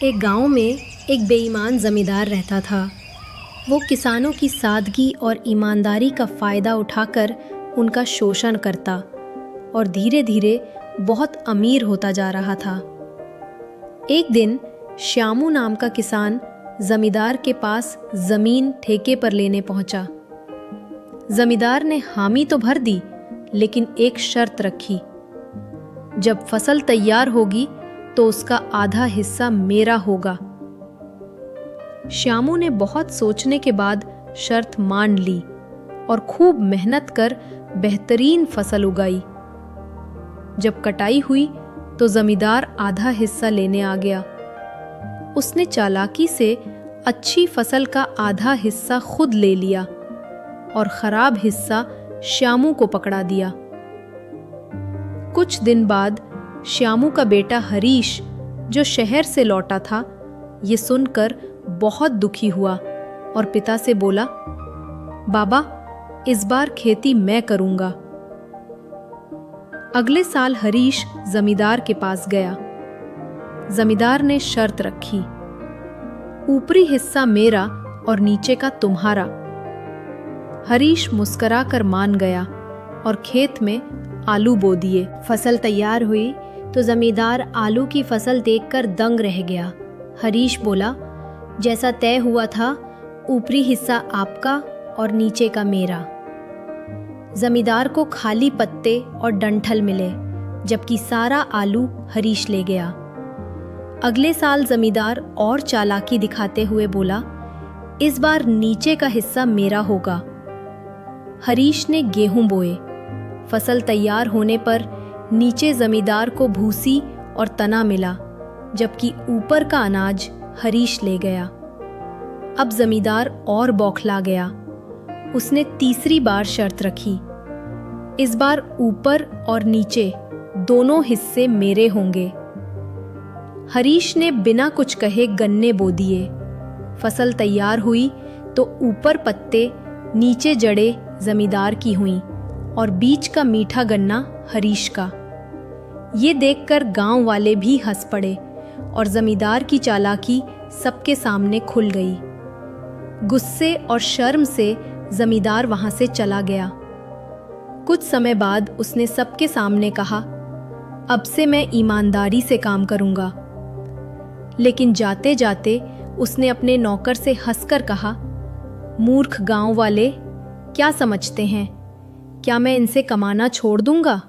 एक गांव में एक बेईमान ज़मींदार रहता था। वो किसानों की सादगी और ईमानदारी का फ़ायदा उठाकर उनका शोषण करता और धीरे धीरे बहुत अमीर होता जा रहा था। एक दिन श्यामू नाम का किसान ज़मींदार के पास ज़मीन ठेके पर लेने पहुंचा। ज़मींदार ने हामी तो भर दी, लेकिन एक शर्त रखी। जब फसल तैयार होगी तो उसका आधा हिस्सा मेरा होगा। श्यामू ने बहुत सोचने के बाद शर्त मान ली और खूब मेहनत कर बेहतरीन फसल उगाई। जब कटाई हुई तो जमींदार आधा हिस्सा लेने आ गया। उसने चालाकी से अच्छी फसल का आधा हिस्सा खुद ले लिया और खराब हिस्सा श्यामू को पकड़ा दिया। कुछ दिन बाद श्यामू का बेटा हरीश, जो शहर से लौटा था, ये सुनकर बहुत दुखी हुआ और पिता से बोला, बाबा, इस बार खेती मैं करूंगा। अगले साल हरीश जमींदार के पास गया। जमींदार ने शर्त रखी, ऊपरी हिस्सा मेरा और नीचे का तुम्हारा। हरीश मुस्कुराकर मान गया और खेत में आलू बो दिए। फसल तैयार हुई तो जमींदार आलू की फसल देखकर दंग रह गया। हरीश बोला, जैसा तय हुआ था, ऊपरी हिस्सा आपका और नीचे का मेरा। जमींदार को खाली पत्ते और डंठल मिले, जबकि सारा आलू हरीश ले गया। अगले साल जमींदार और चालाकी दिखाते हुए बोला, इस बार नीचे का हिस्सा मेरा होगा। हरीश ने गेहूं बोए। फसल तैयार होने पर नीचे जमींदार को भूसी और तना मिला, जबकि ऊपर का अनाज हरीश ले गया। अब जमींदार और बौखला गया। उसने तीसरी बार शर्त रखी, इस बार ऊपर और नीचे दोनों हिस्से मेरे होंगे। हरीश ने बिना कुछ कहे गन्ने बो दिए। फसल तैयार हुई तो ऊपर पत्ते, नीचे जड़ें जमींदार की हुईं और बीच का मीठा गन्ना हरीश का। ये देखकर गांव वाले भी हंस पड़े और जमींदार की चालाकी सबके सामने खुल गई। गुस्से और शर्म से जमींदार वहां से चला गया। कुछ समय बाद उसने सबके सामने कहा, अब से मैं ईमानदारी से काम करूंगा। लेकिन जाते जाते उसने अपने नौकर से हंसकर कहा, मूर्ख गांव वाले, क्या समझते हैं? क्या मैं इनसे कमाना छोड़ दूंगा?